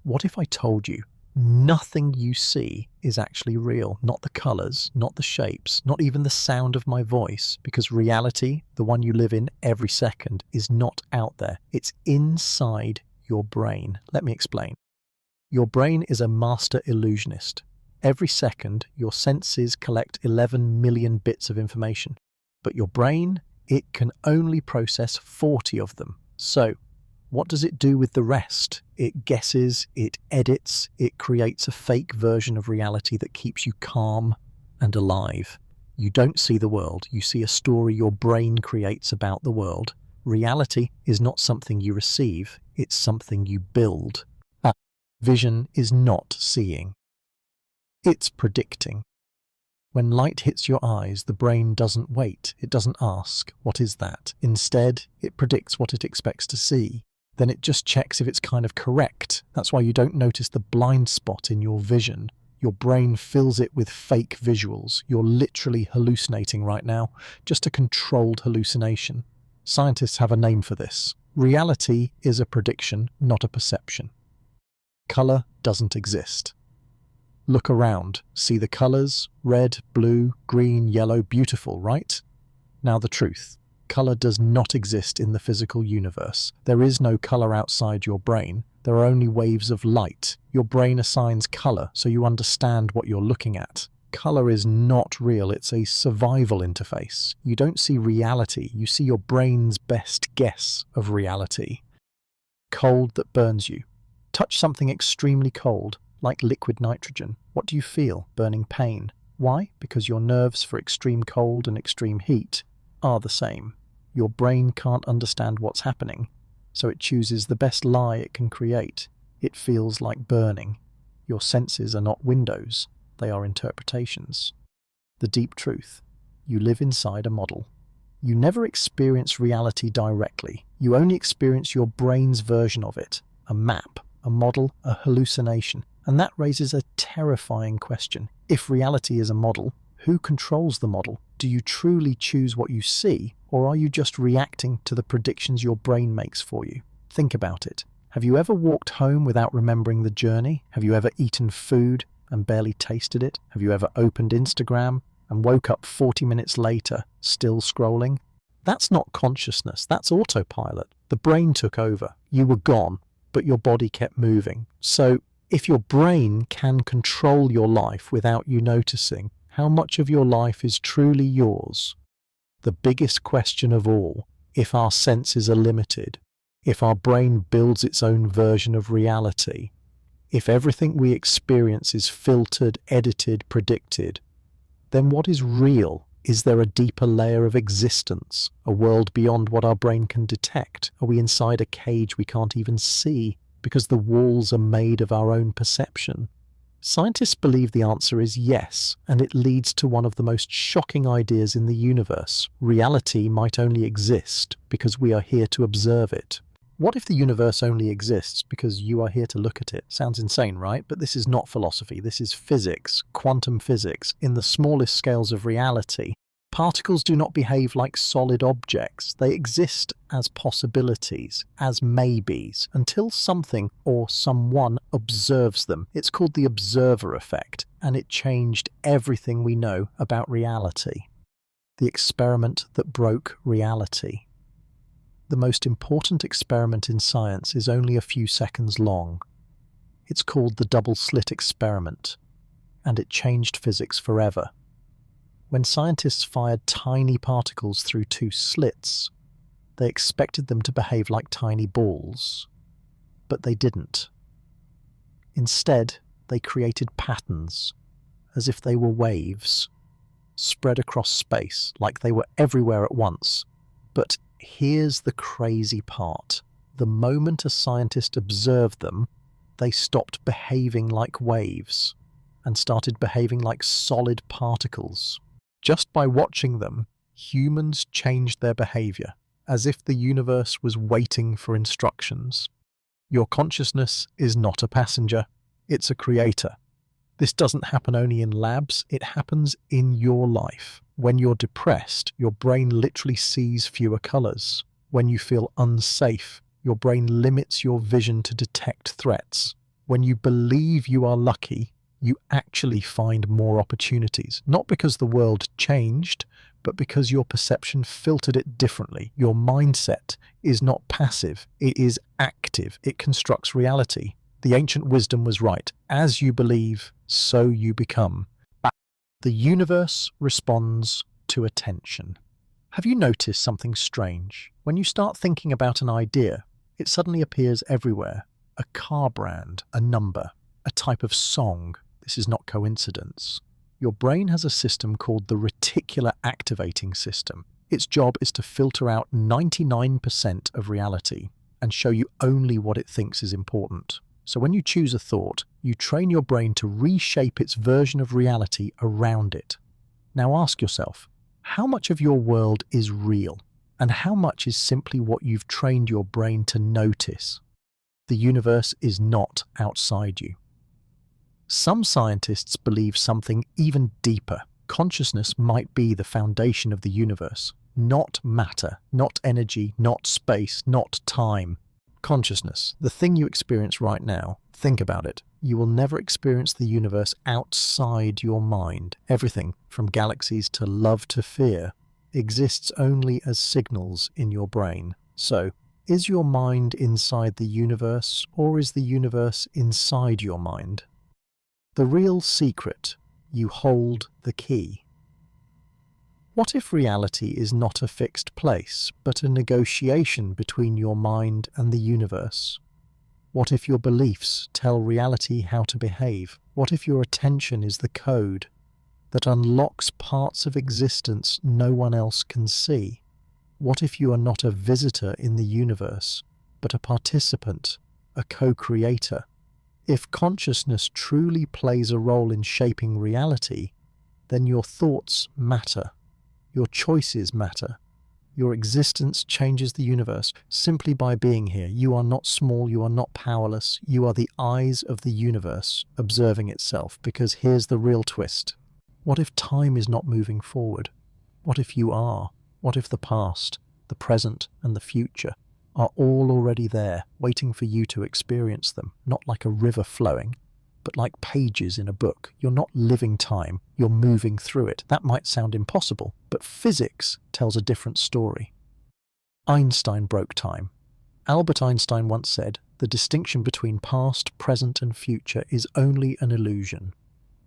What if I told you nothing you see is actually real? Not the colors, not the shapes, not even the sound of my voice, because reality, the one you live in every second, is not out there. It's inside your brain. Let me explain. Your brain is a master illusionist. Every second, your senses collect 11 million bits of information. But your brain, it can only process 40 of them. So, what does it do with the rest? It guesses, it edits, it creates a fake version of reality that keeps you calm and alive. You don't see the world, you see a story your brain creates about the world. Reality is not something you receive, it's something you build. Vision is not seeing. It's predicting. When light hits your eyes, the brain doesn't wait, it doesn't ask, what is that? Instead, it predicts what it expects to see. Then it just checks if it's kind of correct. That's why you don't notice the blind spot in your vision. Your brain fills it with fake visuals. You're literally hallucinating right now, just a controlled hallucination. Scientists have a name for this. Reality is a prediction, not a perception. Color doesn't exist. Look around. See the colors? Red, blue, green, yellow, beautiful, right? Now the truth. Color does not exist in the physical universe. There is no color outside your brain. There are only waves of light. Your brain assigns color so you understand what you're looking at. Color is not real. It's a survival interface. You don't see reality. You see your brain's best guess of reality. Cold that burns you. Touch something extremely cold, like liquid nitrogen. What do you feel? Burning pain. Why? Because your nerves for extreme cold and extreme heat are the same. Your brain can't understand what's happening, so it chooses the best lie it can create. It feels like burning. Your senses are not windows, they are interpretations. The deep truth. You live inside a model. You never experience reality directly. You only experience your brain's version of it. A map, a model, a hallucination. And that raises a terrifying question. If reality is a model, who controls the model? Do you truly choose what you see, or are you just reacting to the predictions your brain makes for you? Think about it. Have you ever walked home without remembering the journey? Have you ever eaten food and barely tasted it? Have you ever opened Instagram and woke up 40 minutes later, still scrolling? That's not consciousness, that's autopilot. The brain took over. You were gone, but your body kept moving. So, if your brain can control your life without you noticing, how much of your life is truly yours? The biggest question of all, if our senses are limited, if our brain builds its own version of reality, if everything we experience is filtered, edited, predicted, then what is real? Is there a deeper layer of existence, a world beyond what our brain can detect? Are we inside a cage we can't even see because the walls are made of our own perception? Scientists believe the answer is yes, and it leads to one of the most shocking ideas in the universe. Reality might only exist because we are here to observe it. What if the universe only exists because you are here to look at it? Sounds insane, right? But this is not philosophy. This is physics, quantum physics. In the smallest scales of reality, particles do not behave like solid objects. They exist as possibilities, as maybes, until something or someone observes them. It's called the observer effect, and it changed everything we know about reality. The experiment that broke reality. The most important experiment in science is only a few seconds long. It's called the double-slit experiment, and it changed physics forever. When scientists fired tiny particles through two slits, they expected them to behave like tiny balls, but they didn't. Instead, they created patterns, as if they were waves, spread across space, like they were everywhere at once. But here's the crazy part. The moment a scientist observed them, they stopped behaving like waves and started behaving like solid particles. Just by watching them, humans changed their behavior, as if the universe was waiting for instructions. Your consciousness is not a passenger, it's a creator. This doesn't happen only in labs, it happens in your life. When you're depressed, your brain literally sees fewer colors. When you feel unsafe, your brain limits your vision to detect threats. When you believe you are lucky, you actually find more opportunities, not because the world changed, but because your perception filtered it differently. Your mindset is not passive, it is active. It constructs reality. The ancient wisdom was right. As you believe, so you become. The universe responds to attention. Have you noticed something strange? When you start thinking about an idea, it suddenly appears everywhere. A car brand, a number, a type of song. This is not coincidence. Your brain has a system called the reticular activating system. Its job is to filter out 99% of reality and show you only what it thinks is important. So when you choose a thought, you train your brain to reshape its version of reality around it. Now ask yourself, how much of your world is real, and how much is simply what you've trained your brain to notice? The universe is not outside you. Some scientists believe something even deeper. Consciousness might be the foundation of the universe. Not matter, not energy, not space, not time. Consciousness, the thing you experience right now. Think about it. You will never experience the universe outside your mind. Everything, from galaxies to love to fear, exists only as signals in your brain. So, is your mind inside the universe, or is the universe inside your mind? The real secret, you hold the key. What if reality is not a fixed place, but a negotiation between your mind and the universe? What if your beliefs tell reality how to behave? What if your attention is the code that unlocks parts of existence no one else can see? What if you are not a visitor in the universe, but a participant, a co-creator? If consciousness truly plays a role in shaping reality, then your thoughts matter, your choices matter, your existence changes the universe simply by being here. You are not small, you are not powerless, you are the eyes of the universe observing itself, because here's the real twist. What if time is not moving forward? What if you are? What if the past, the present, and the future are all already there, waiting for you to experience them, not like a river flowing, but like pages in a book? You're not living time, you're moving through it. That might sound impossible, but physics tells a different story. Einstein broke time. Albert Einstein once said, "The distinction between past, present, and future is only an illusion."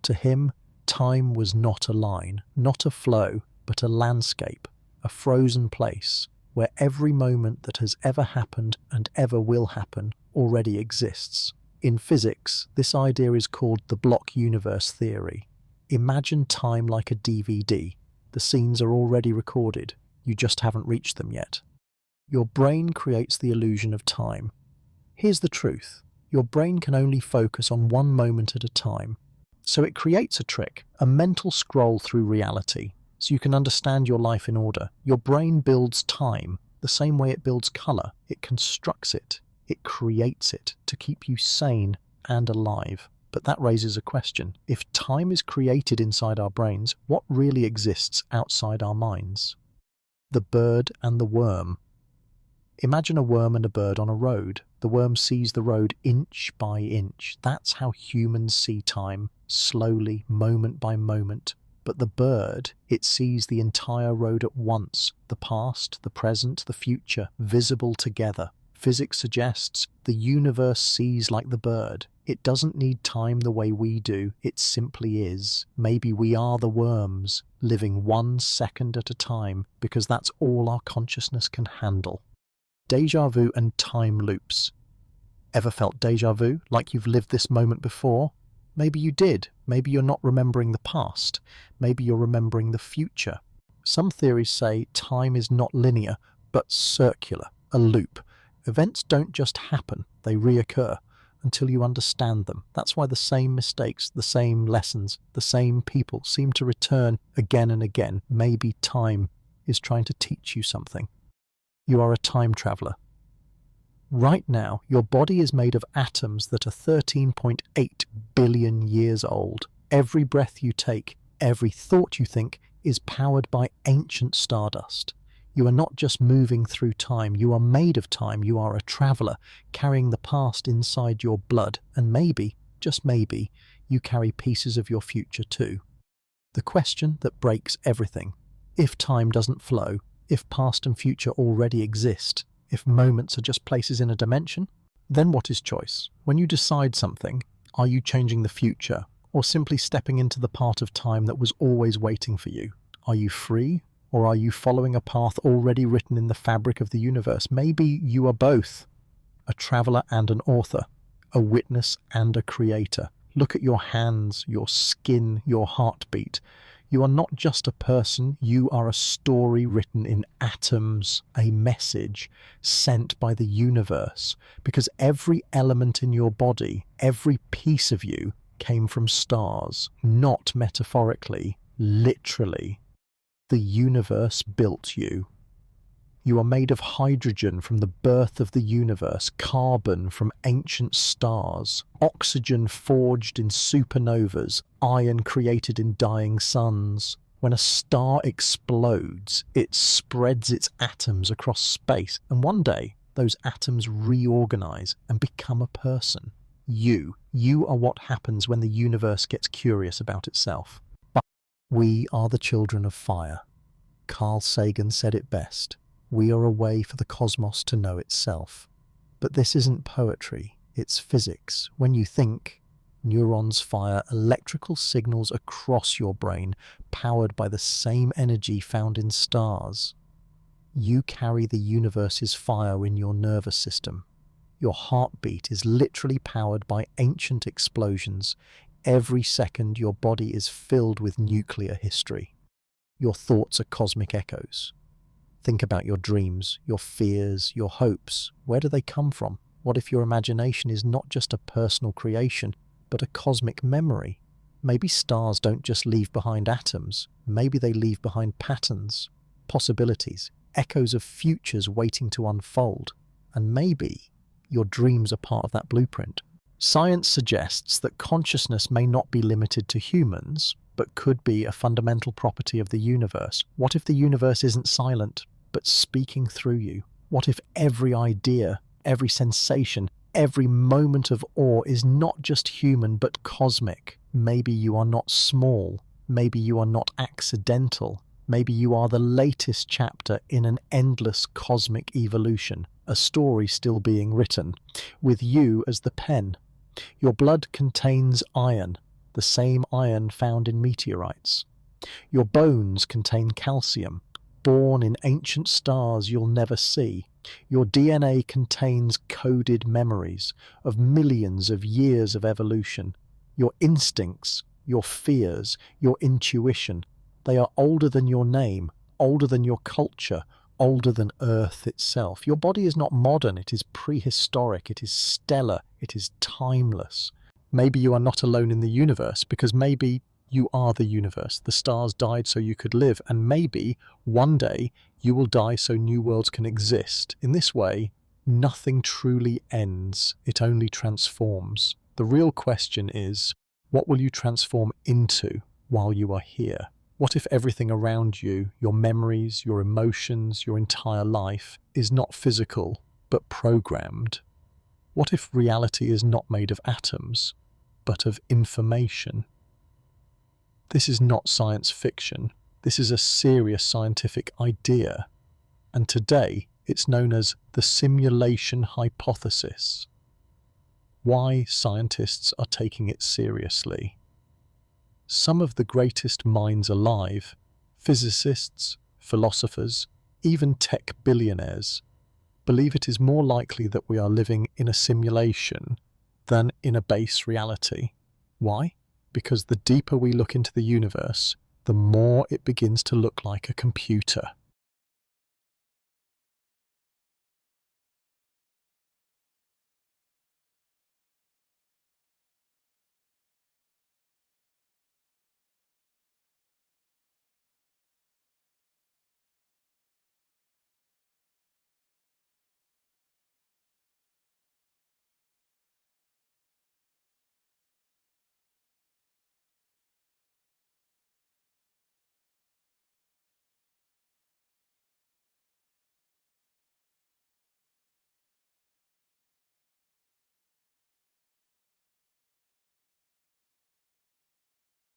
To him, time was not a line, not a flow, but a landscape, a frozen place, where every moment that has ever happened and ever will happen already exists. In physics, this idea is called the block universe theory. Imagine time like a DVD. The scenes are already recorded, you just haven't reached them yet. Your brain creates the illusion of time. Here's the truth. Your brain can only focus on one moment at a time. So it creates a trick, a mental scroll through reality, so you can understand your life in order. Your brain builds time the same way it builds colour. It constructs it. It creates it to keep you sane and alive. But that raises a question. If time is created inside our brains, what really exists outside our minds? The bird and the worm. Imagine a worm and a bird on a road. The worm sees the road inch by inch. That's how humans see time, slowly, moment by moment. But the bird, it sees the entire road at once, the past, the present, the future, visible together. Physics suggests the universe sees like the bird. It doesn't need time the way we do, it simply is. Maybe we are the worms, living 1 second at a time, because that's all our consciousness can handle. Deja vu and time loops. Ever felt deja vu, like you've lived this moment before? Maybe you did. Maybe you're not remembering the past. Maybe you're remembering the future. Some theories say time is not linear, but circular, a loop. Events don't just happen, they reoccur until you understand them. That's why the same mistakes, the same lessons, the same people seem to return again and again. Maybe time is trying to teach you something. You are a time traveler. Right now, your body is made of atoms that are 13.8 billion years old. Every breath you take, every thought you think, is powered by ancient stardust. You are not just moving through time, you are made of time. You are a traveller, carrying the past inside your blood, and maybe, just maybe, you carry pieces of your future too. The question that breaks everything: if time doesn't flow, if past and future already exist, if moments are just places in a dimension, then what is choice? When you decide something, are you changing the future, or simply stepping into the part of time that was always waiting for you? Are you free, or are you following a path already written in the fabric of the universe? Maybe you are both, a traveller and an author, a witness and a creator. Look at your hands, your skin, your heartbeat. You are not just a person, you are a story written in atoms, a message sent by the universe, because every element in your body, every piece of you, came from stars, not metaphorically, literally. The universe built you. You are made of hydrogen from the birth of the universe, carbon from ancient stars, oxygen forged in supernovas, iron created in dying suns. When a star explodes, it spreads its atoms across space, and one day those atoms reorganize and become a person. You are what happens when the universe gets curious about itself. But we are the children of fire. Carl Sagan said it best. We are a way for the cosmos to know itself. But this isn't poetry, it's physics. When you think, neurons fire electrical signals across your brain, powered by the same energy found in stars. You carry the universe's fire in your nervous system. Your heartbeat is literally powered by ancient explosions. Every second your body is filled with nuclear history. Your thoughts are cosmic echoes. Think about your dreams, your fears, your hopes. Where do they come from? What if your imagination is not just a personal creation, but a cosmic memory? Maybe stars don't just leave behind atoms. Maybe they leave behind patterns, possibilities, echoes of futures waiting to unfold. And maybe your dreams are part of that blueprint. Science suggests that consciousness may not be limited to humans, but could be a fundamental property of the universe. What if the universe isn't silent, but speaking through you? What if every idea, every sensation, every moment of awe is not just human, but cosmic? Maybe you are not small. Maybe you are not accidental. Maybe you are the latest chapter in an endless cosmic evolution, a story still being written, with you as the pen. Your blood contains iron, the same iron found in meteorites. Your bones contain calcium, born in ancient stars you'll never see. Your DNA contains coded memories of millions of years of evolution. Your instincts, your fears, your intuition, they are older than your name, older than your culture, older than Earth itself. Your body is not modern, it is prehistoric, it is stellar, it is timeless. Maybe you are not alone in the universe, because maybe you are the universe. The stars died so you could live, and maybe one day you will die so new worlds can exist. In this way, nothing truly ends, it only transforms. The real question is, what will you transform into while you are here? What if everything around you, your memories, your emotions, your entire life, is not physical, but programmed? What if reality is not made of atoms, but of information? This is not science fiction. This is a serious scientific idea. And today, it's known as the simulation hypothesis. Why scientists are taking it seriously. Some of the greatest minds alive, physicists, philosophers, even tech billionaires, believe it is more likely that we are living in a simulation than in a base reality. Why? Because the deeper we look into the universe, the more it begins to look like a computer.